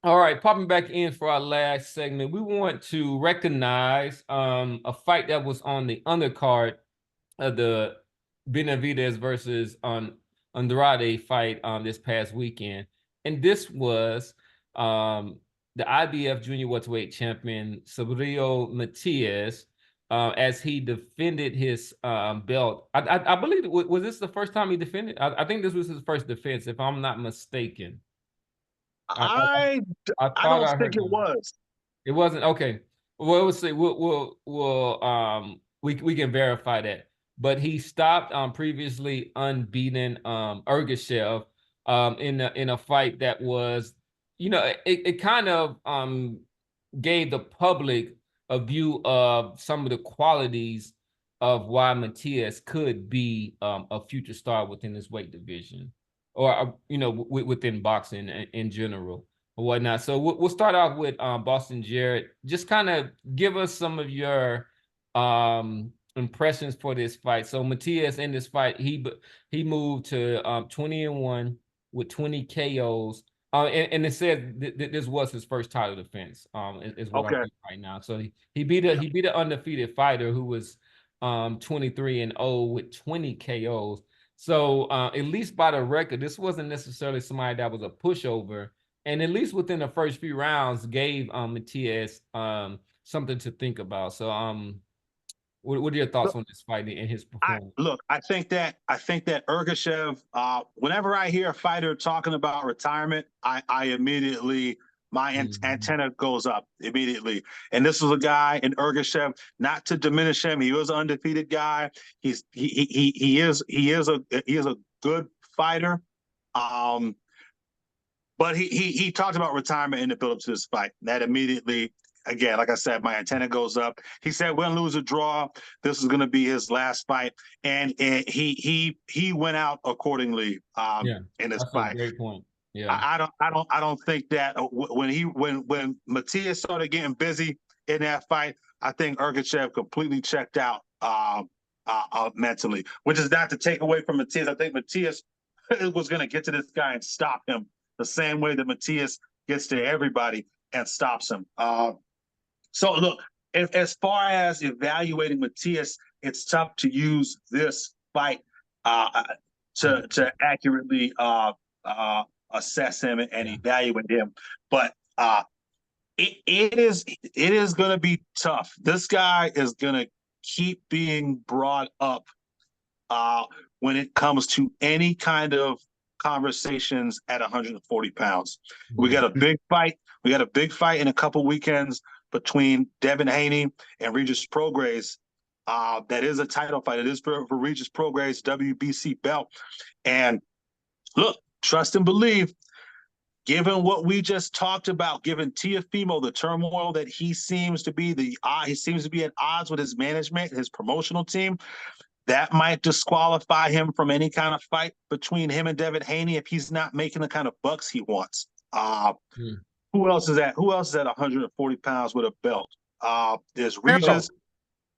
All right, popping back in for our last segment. We want to recognize a fight that was on the undercard of the Benavidez versus Andrade fight this past weekend. And this was the IBF junior welterweight champion Subriel Matias as he defended his belt. I believe was this the first time he defended? I think this was his first defense, if I'm not mistaken. I, I I I thought don't I think heard it that. was. It wasn't okay. Well, we'll see. We can verify that. But he stopped previously unbeaten Ergashev in a fight that was, it kind of gave the public a view of some of the qualities of why Matias could be a future star within this weight division, or within boxing in general or whatnot. So we'll start off with Boston Jared. Just kind of give us some of your impressions for this fight. So Matias in this fight, he moved to 20-1 with 20 KOs. And it said this was his first title defense. Is what I'm Okay. reading right now. So he beat an undefeated fighter who was 23-0 with 20 KOs. So at least by the record, this wasn't necessarily somebody that was a pushover, and at least within the first few rounds, gave Matias something to think about. So what are your thoughts Look, on this fight and his I performance? look. I think that Ergashev. Whenever I hear a fighter talking about retirement, I immediately Mhm. antenna goes up immediately. And this was a guy in Ergashev. Not to diminish him, he was an undefeated guy. He is a good fighter. Um, But he talked about retirement in the build up to this fight. That immediately, again, like I said, my antenna goes up. He said, "Win, lose, or draw, this is going to be his last fight," and he went out accordingly Yeah, in this that's a fight. great point. Yeah. I don't think that when Matias started getting busy in that fight, I think Ergachev completely checked out mentally, which is not to take away from Matias. I think Matias was going to get to this guy and stop him the same way that Matias gets to everybody and stops him. So look, as far as evaluating Matias, it's tough to use this fight uh, to accurately assess him and Yeah. evaluate him. But it is going to be tough. This guy is going to keep being brought up uh, when it comes to any kind of conversations at 140 pounds. We Yeah. got a big fight. We got a big fight in a couple weekends between Devin Haney and Regis Prograis. That is a title fight. It is for Regis Prograis' WBC belt. And look, trust and believe. Given what we just talked about, given Teofimo the turmoil that he seems to be at odds with his management, his promotional team, that might disqualify him from any kind of fight between him and Devin Haney if he's not making the kind of bucks he wants. Mm. Who else is at 140 pounds with a belt? There's So Regis,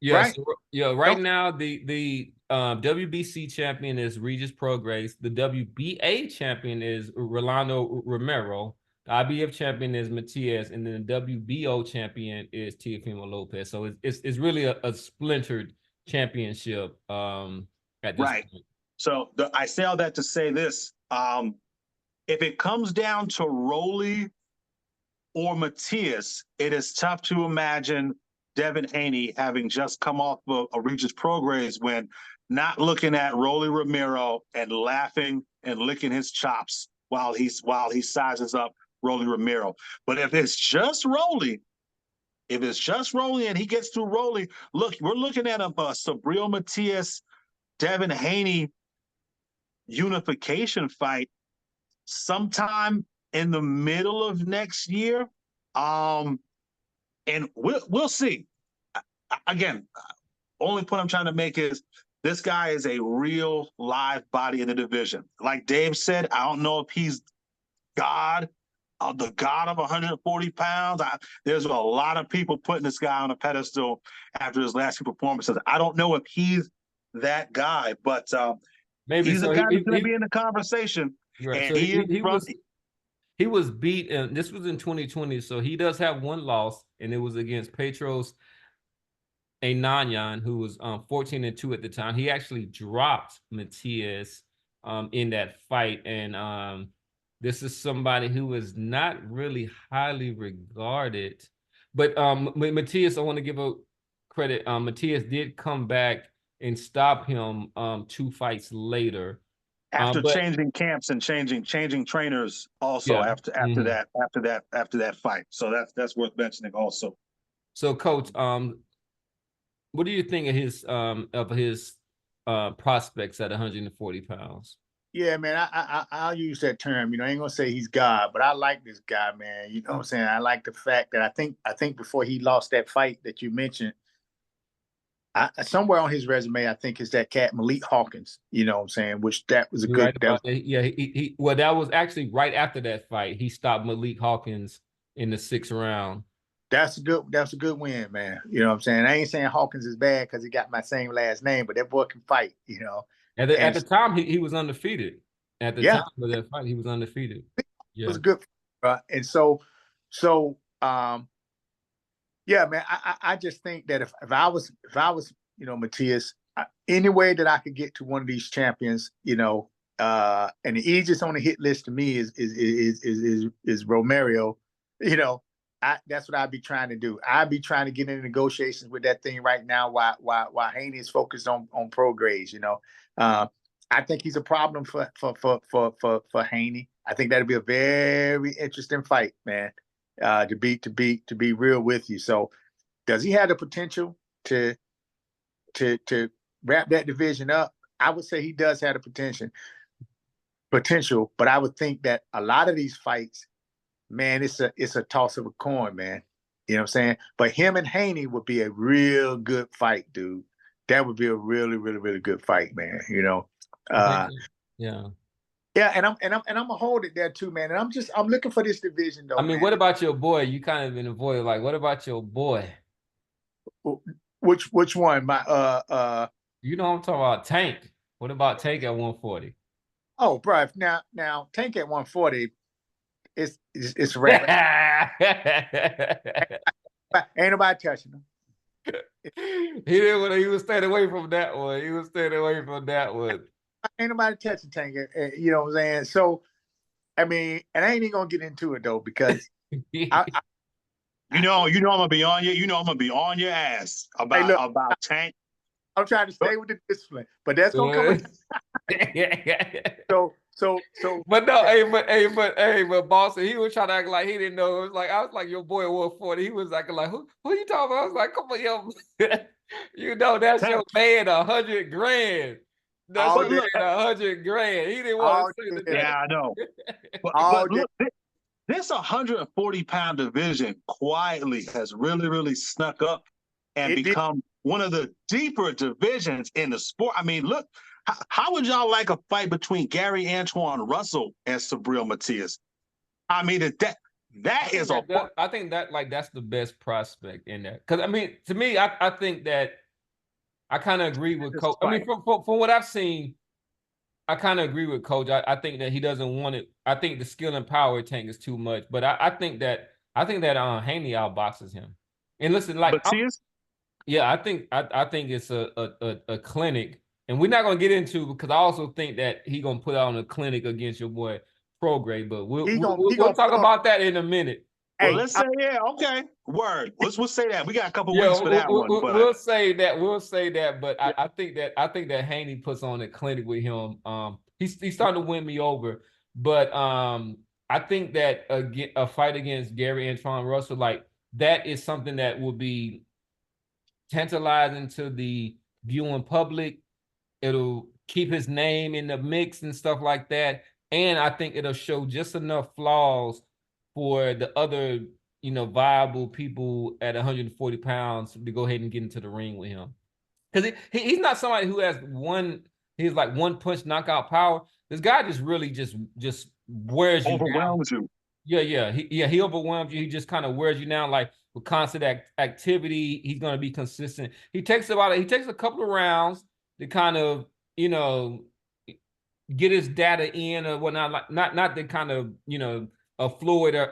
yes, right? yeah. Right Nope. now, the WBC champion is Regis Prograis. The WBA champion is Rolando Romero. The IBF champion is Matias, and then the WBO champion is Teofimo Lopez. So it's really a splintered championship at this Right. point. I say all that to say this. If it comes down to Rolly or Matias, it is tough to imagine Devin Haney having just come off of a Regis Prograis win, not looking at Rolly Romero and laughing and licking his chops while he sizes up Rolly Romero. But if it's just Rolly and he gets through Rolly, look, we're looking at a Subriel Matias, Devin Haney unification fight sometime in the middle of next year. Um, and we'll see. Again, only point I'm trying to make is this guy is a real live body in the division. Like Dave said, I don't know if he's God, the God of 140 pounds. There's a lot of people putting this guy on a pedestal after his last few performances. I don't know if he's that guy, but Maybe he's a so. guy that's going to be in the conversation. Right. And So he is he from was he was beat, and this was in 2020, so he does have one loss, and it was against Petros Ananyan, who was 14-2 at the time. He actually dropped Matias in that fight, and this is somebody who is not really highly regarded. But Matias, I want to give a credit. Matias did come back and stop him 2 fights later. After But changing camps and changing trainers also yeah. after Mhm. that fight. So that's worth mentioning also. So, Coach, what do you think of his prospects at 140 pounds? Yeah, man, I'll use that term. You know, I ain't gonna say he's God, but I like this guy, man. You know what I'm saying? I like the fact that I think before he lost that fight that you mentioned, somewhere on his resume, I think is that cat Malik Hawkins. You know what I'm saying? Which that was a You're good. right about that. Yeah, he well, that was actually right after that fight. He stopped Malik Hawkins in the 6th round. That's a good win, man. You know what I'm saying? I ain't saying Hawkins is bad because he got my same last name, but that boy can fight. You know, At the and time, he was undefeated. At the yeah, time of that fight, he was undefeated. it Yeah. was good. And so yeah, man. I just think that if I was you know Matias, any way that I could get to one of these champions, you know, and the easiest on the hit list to me is Romario. You know, that's what I'd be trying to do. I'd be trying to get into negotiations with that thing right now while Haney is focused on pro grades. You know, I think he's a problem for Haney. I think that'd be a very interesting fight, man. To be real with you. So does he have the potential to wrap that division up? I would say he does have the potential, but I would think that a lot of these fights, man, it's a toss of a coin, man. You know what I'm saying? But him and Haney would be a real good fight, dude. That would be a really, really, really good fight, man. You know. I think so. Yeah. Yeah, and I'm gonna hold it there too, man. And I'm looking for this division I though, mean, man. what about your boy? You kind of been avoided. Like, what about your boy? Which one? You know I'm talking about, Tank. What about Tank at 140? Oh, bro. Now Tank at 140, it's a wrap. Ain't nobody touching him. He was staying away from that one. He was staying away from that one. Ain't nobody touching Tank. You know what I'm saying? So, I mean, and I ain't even gonna get into it though because you know I'm gonna be on you. You know I'm gonna be on your ass about Tank. I'm trying to stay with the discipline, but that's gonna come. So. But no, but Boston, he was trying to act like he didn't know. It was like I was like, your boy 140. He was acting like, who you talking about? I was like, come on, yo, you know that's your man, 100 grand. That's your man, 100 grand. He didn't want to say that. Yeah, I know. But look, this 140-pound division quietly has really, really snuck up and become one of the deeper divisions in the sport. I mean, look, how would y'all like a fight between Gary Antoine Russell and Subriel Matias? I mean, I think that like that's the best prospect in that. Because I mean, to me, I think that I kind of agree with Coach. I mean, from what I've seen, I kind of agree with Coach. I think that he doesn't want it. I think the skill and power Tank is too much. But I think that Haney outboxes him. And listen, like I think it's a clinic, and we're not gonna get into because I also think that he gonna put on a clinic against your boy Prograde. But we'll talk about that in a minute. Well, let's say okay. Word. We'll say that. We got a couple weeks for that one. But we'll say that. But I think that Haney puts on a clinic with him. He's starting to win me over. But I think that a fight against Gary Antoine Russell, like that is something that will be tantalizing to the viewing public. It'll keep his name in the mix and stuff like that. And I think it'll show just enough flaws for the other, viable people at 140 pounds to go ahead and get into the ring with him. Because he's not somebody who has he's like one punch knockout power. This guy just really just wears you overwhelms down. you. He overwhelms you. He just kind of wears you down, like with constant activity. He's going to be consistent. He takes a couple of rounds to kind of, get his data in or whatnot, like not to kind of, a Floyd or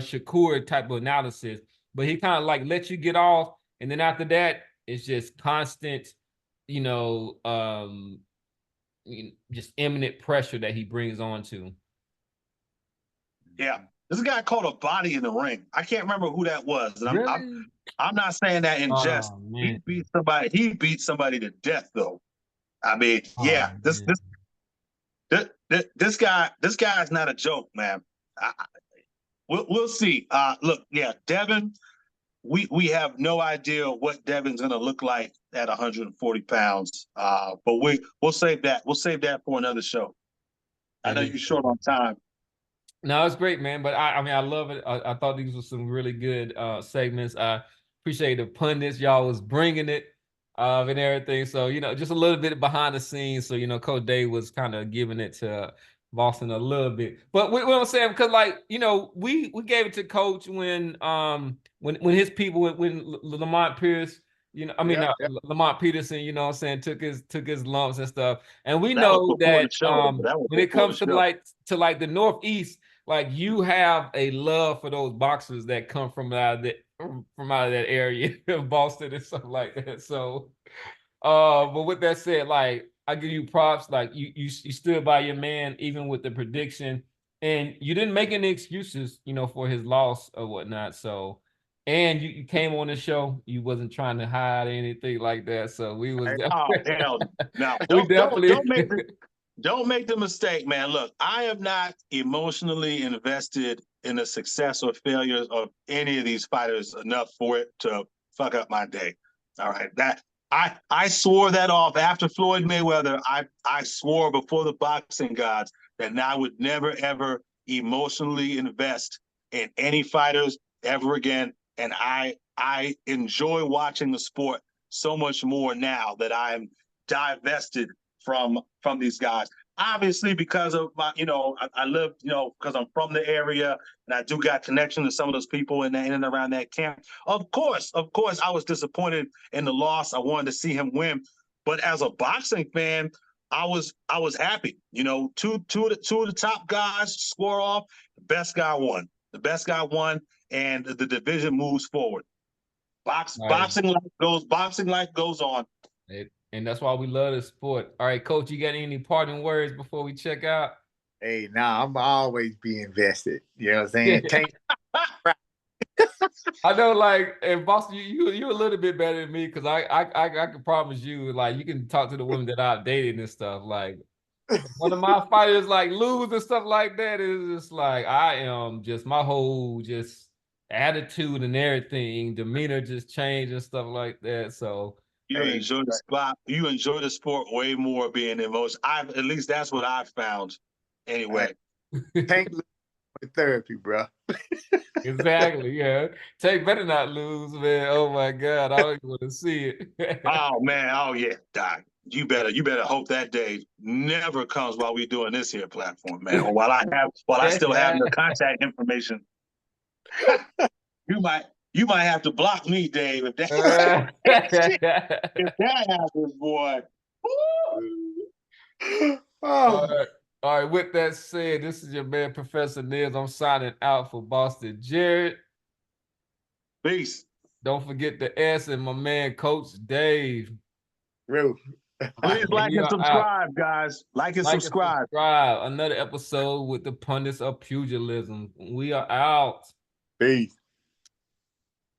Shakur type of analysis, but he kind of like lets you get off, and then after that, it's just constant, you know, just imminent pressure that he brings on to. Yeah. This guy caught a body in the ring. I can't remember who that was. And Really? I'm not saying that in jest. Oh He man. beat somebody. He beat somebody to death, though. I mean, yeah. Oh, This guy is not a joke, man. We'll see. Look, yeah, Devin. We have no idea what Devin's gonna look like at 140 pounds. But we'll save that. We'll save that for another show. I know you're short on time. No, it's great, man. But I mean, I love it. I thought these were some really good segments. I appreciate the pundits. Y'all was bringing it and everything. So, you know, just a little bit behind the scenes. So, you know, Coach Dave was kind of giving it to Boston a little bit. But what I'm saying, because like, you know, we gave it to Coach when his people, when Lamont Pierce, you know, I mean, Lamont Peterson, you know what I'm saying, took his lumps and stuff. And we know that when it comes to like the Northeast, like you have a love for those boxers that come from out of that area of Boston and stuff like that. So but with that said, like I give you props, like you stood by your man even with the prediction, and you didn't make any excuses, you know, for his loss or whatnot. So and you came on the show, you wasn't trying to hide anything like that. So we was hell no. Don't make the mistake, man. Look, I am not emotionally invested in the success or failures of any of these fighters enough for it to fuck up my day. All right. That I swore that off after Floyd Mayweather. I swore before the boxing gods that I would never ever emotionally invest in any fighters ever again. And I enjoy watching the sport so much more now that I'm divested from these guys. Obviously, because of my, you know, I live, you know, because I'm from the area and I do got connection to some of those people in and around that camp. Of course, I was disappointed in the loss. I wanted to see him win, but as a boxing fan, I was happy. You know, two of the top guys score off. The best guy won. The best guy won, and the division moves forward. Boxing life goes on. And that's why we love the sport. All right, Coach, you got any parting words before we check out? Hey, I'm always be invested. You know what I'm saying? I know, like in Boston, you're a little bit better than me because I can promise you, like you can talk to the women that I've dated and stuff. Like one of my fighters like lose and stuff like that is just like I am just my whole just attitude and everything, demeanor just changed and stuff like that. So you enjoy the spot. You enjoy the sport way more being emotional. At least that's what I've found. Anyway, Tank therapy, bro. Exactly. Yeah, Tank better not lose, man. Oh my God, I don't even want to see it. Oh man. Oh yeah, Doc. You better hope that day never comes while we're doing this here platform, man. Or while I still have your contact information. You might have to block me, Dave, if that if that happens, boy. Oh. All right. With that said, this is your man, Professor Nils. I'm signing out for Boston Jared. Peace. Don't forget the S and my man, Coach Dave. Real. Please like and subscribe, guys. Like and subscribe. Another episode with the Pundits of Pugilism. We are out. Peace.